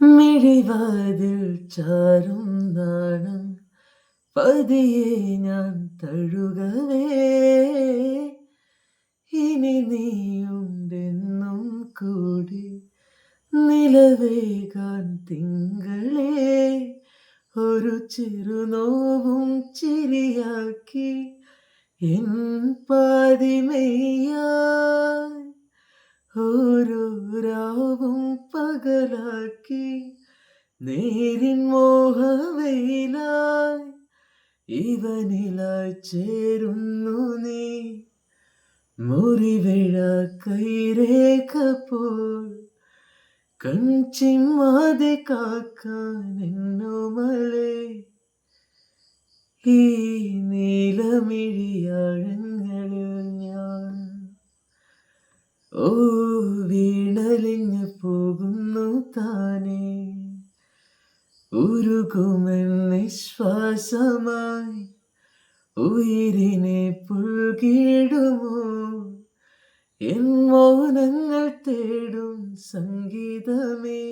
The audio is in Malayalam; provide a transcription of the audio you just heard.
മിഴിവാതിൽ ചാരും നാണം പതിയെ ഞാൻ തഴുകവേ ഇനി നീയുണ്ടെന്നും കൂടി നിലവേകാൻ തിങ്കളേ ഒരു ചെറുനോവും ചിരിയാക്കി എൻ പാതിമെയ്യായി ഓരോ രാവും പകലാക്കി നേരിൻ മോഹവെയിലായി ഇവനിലായി ചേരുന്നു നീ മുറിവിഴ കൈരേഖ പോൽ കൺചിമ്മാതെ കാക്കാൻ എന്നോമലേ ഈ നീലമിഴിയാഴങ്ങളിൽ ഞാൻ ഓ വീണലിഞ്ഞു പോകുന്നു താനേ ഉരുകുമെൻ നിശ്വാസമായി ഉയിരിനെ പുൽകിടുമോ എൻ മൗനങ്ങൾ തേടും സംഗീതമേ.